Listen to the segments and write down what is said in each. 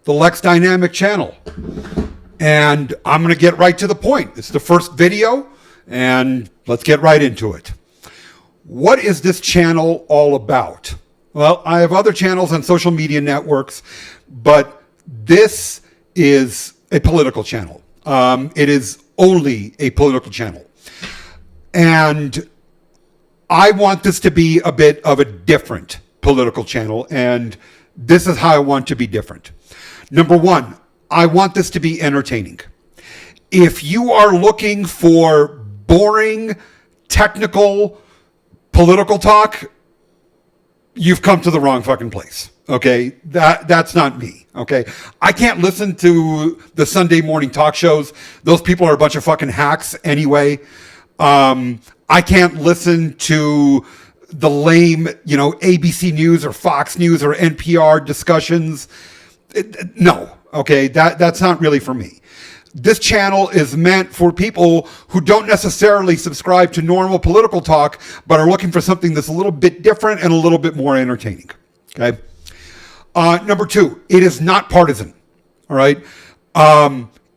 the LeXx Dynamic channel. And I'm going to get right to the point. It's the first video, and let's get right into it. What is this channel all about? Well, I have other channels on social media networks, but this is a political channel. It is only a political channel. And I want this to be a bit of a different political channel, and this is how I want to be different. Number one, I want this to be entertaining. If you are looking for boring, technical, political talk, you've come to the wrong fucking place. Okay, that's not me. Okay, I can't listen to the Sunday morning talk shows. Those people are a bunch of fucking hacks anyway. I can't listen to the lame, ABC News or Fox News or NPR discussions. No, okay, that's not really for me. This channel is meant for people who don't necessarily subscribe to normal political talk, but are looking for something that's a little bit different and a little bit more entertaining. Okay. Number two, it is not partisan. All right.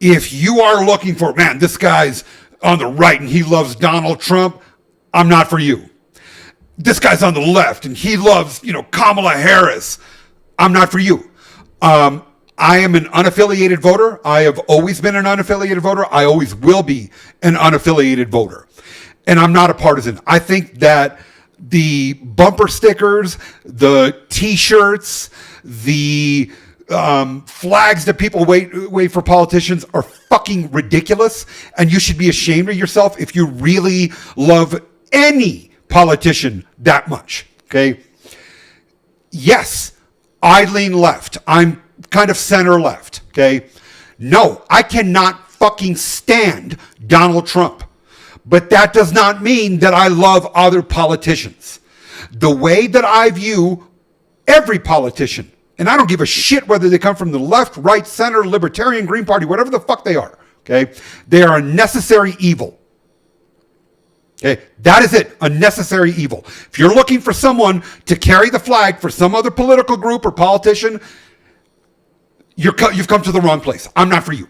If you are looking for, man, this guy's on the right and he loves Donald Trump, I'm not for you. This guy's on the left and he loves, Kamala Harris, I'm not for you. I am an unaffiliated voter. I have always been an unaffiliated voter. I always will be an unaffiliated voter. And I'm not a partisan. I think that the bumper stickers, the t-shirts, the flags that people wait for politicians are fucking ridiculous. And you should be ashamed of yourself if you really love any politician that much. Okay. Yes, I lean left. I'm kind of center left. Okay. No, I cannot fucking stand Donald Trump. But that does not mean that I love other politicians. The way that I view every politician, and I don't give a shit whether they come from the left, right, center, libertarian, Green Party, whatever the fuck they are. Okay. They are a necessary evil. Okay, that is it, a necessary evil. If you're looking for someone to carry the flag for some other political group or politician, you've come to the wrong place. I'm not for you.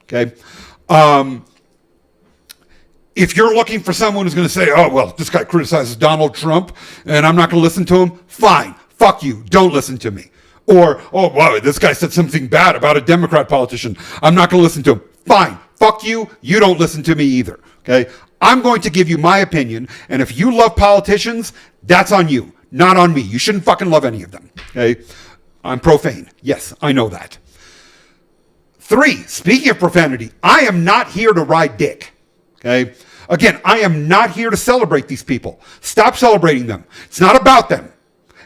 Okay. If you're looking for someone who's going to say, oh, well, this guy criticizes Donald Trump and I'm not going to listen to him, fine. Fuck you. Don't listen to me. Or, oh, wow, this guy said something bad about a Democrat politician. I'm not going to listen to him. Fine. Fuck you. You don't listen to me either. Okay. I'm going to give you my opinion. And if you love politicians, that's on you, not on me. You shouldn't fucking love any of them. Okay. I'm profane. Yes, I know that. 3, speaking of profanity, I am not here to ride dick. Okay. Again, I am not here to celebrate these people. Stop celebrating them. It's not about them.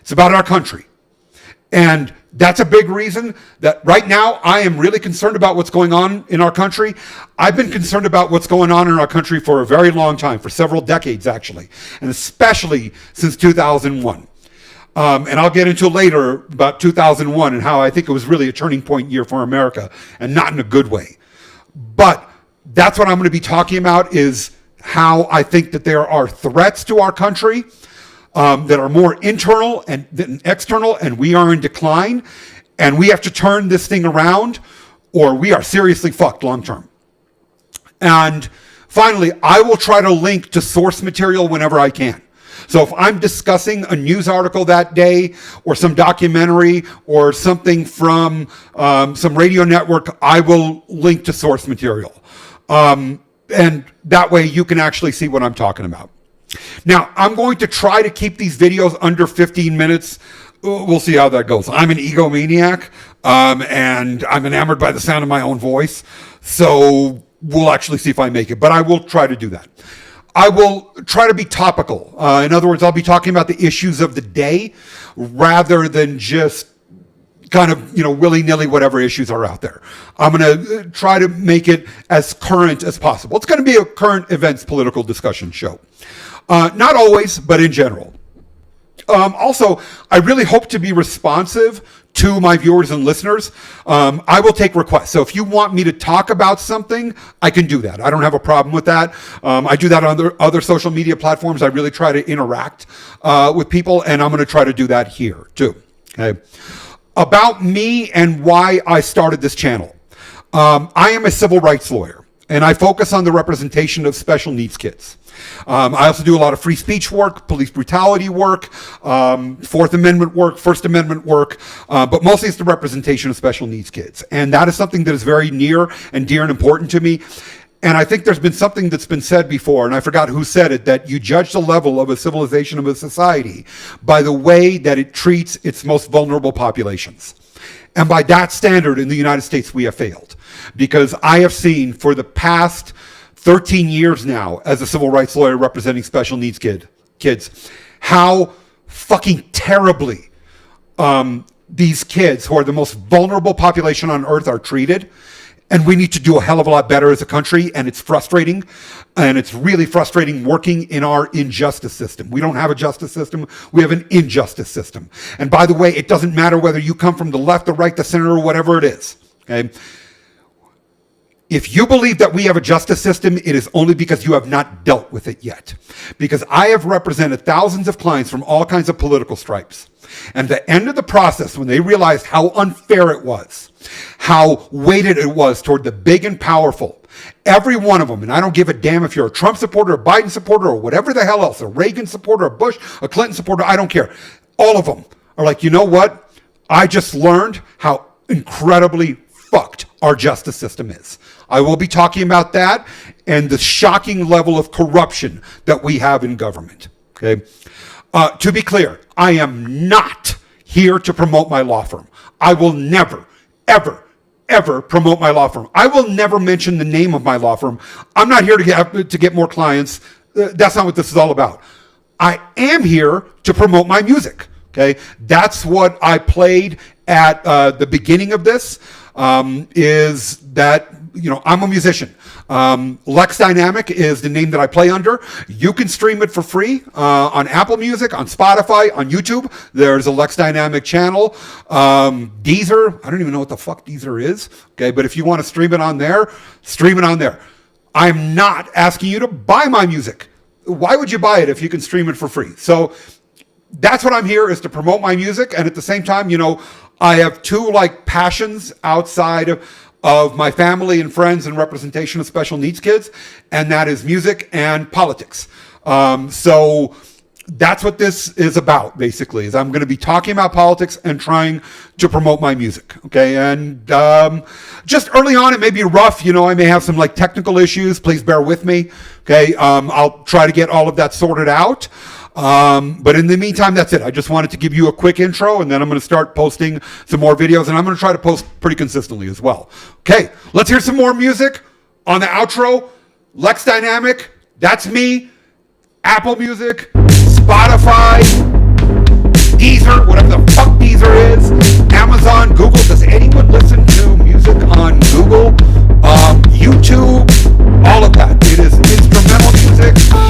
It's about our country. And that's a big reason that right now I am really concerned about what's going on in our country. I've been concerned about what's going on in our country for a very long time, for several decades actually, and especially since 2001. And I'll get into later about 2001 and how I think it was really a turning point year for America, and not in a good way. But that's what I'm going to be talking about, is how I think that there are threats to our country that are more internal than external, and we are in decline, and we have to turn this thing around, or we are seriously fucked long term. And finally, I will try to link to source material whenever I can. So if I'm discussing a news article that day, or some documentary, or something from some radio network, I will link to source material. And that way you can actually see what I'm talking about. Now, I'm going to try to keep these videos under 15 minutes. We'll see how that goes. I'm an egomaniac, and I'm enamored by the sound of my own voice. So we'll actually see if I make it, but I will try to do that. I will try to be topical. In other words, I'll be talking about the issues of the day rather than just kind of, willy-nilly whatever issues are out there. I'm going to try to make it as current as possible. It's going to be a current events political discussion show. Not always, but in general. Also, I really hope to be responsive to my viewers and listeners. I will take requests. So if you want me to talk about something, I can do that. I don't have a problem with that. I do that on other social media platforms. I really try to interact with people, and I'm going to try to do that here too. Okay. about me and why I started this channel. I am a civil rights lawyer, and I focus on the representation of special needs kids. I also do a lot of free speech work, police brutality work, Fourth Amendment work, First Amendment work, but mostly it's the representation of special needs kids. And that is something that is very near and dear and important to me. And I think there's been something that's been said before, and I forgot who said it, that you judge the level of a civilization of a society by the way that it treats its most vulnerable populations. And by that standard, in the United States, we have failed. Because I have seen for the past 13 years now, as a civil rights lawyer representing special needs kids, how fucking terribly these kids, who are the most vulnerable population on earth, are treated. And we need to do a hell of a lot better as a country, and it's frustrating, and it's really frustrating working in our injustice system. We don't have a justice system, we have an injustice system. And by the way, it doesn't matter whether you come from the left, the right, the center, or whatever it is, okay? If you believe that we have a justice system, it is only because you have not dealt with it yet. Because I have represented thousands of clients from all kinds of political stripes. And at the end of the process, when they realized how unfair it was, how weighted it was toward the big and powerful, every one of them, and I don't give a damn if you're a Trump supporter, a Biden supporter, or whatever the hell else, a Reagan supporter, a Bush, a Clinton supporter, I don't care. All of them are like, you know what? I just learned how incredibly fucked our justice system is. I will be talking about that and the shocking level of corruption that we have in government. Okay. To be clear, I am not here to promote my law firm. I will never, ever, ever promote my law firm. I will never mention the name of my law firm. I'm not here to get more clients. That's not what this is all about. I am here to promote my music. Okay. That's what I played at the beginning of this, is that, you know, I'm a musician. LeXx Dynamic is the name that I play under. You can stream it for free on Apple Music, on Spotify, on YouTube. There's a LeXx Dynamic channel. Deezer, I don't even know what the fuck Deezer is. Okay, but if you want to stream it on there, stream it on there. I'm not asking you to buy my music. Why would you buy it if you can stream it for free? So that's what I'm here, is to promote my music. And at the same time, you know, I have two like passions outside of my family and friends and representation of special needs kids, and that is music and politics. So that's what this is about, basically, is I'm going to be talking about politics and trying to promote my music. Okay. And just early on, it may be rough. You know, I may have some like technical issues. Please bear with me. Okay. I'll try to get all of that sorted out. But in the meantime, that's it. I just wanted to give you a quick intro, and then I'm going to start posting some more videos, and I'm going to try to post pretty consistently as well. Okay, let's hear some more music on the outro. LeXx Dynamic, that's me. Apple Music, Spotify, Deezer, whatever the fuck Deezer is, Amazon, Google. Does anyone listen to music on Google? YouTube, all of that. It is instrumental music.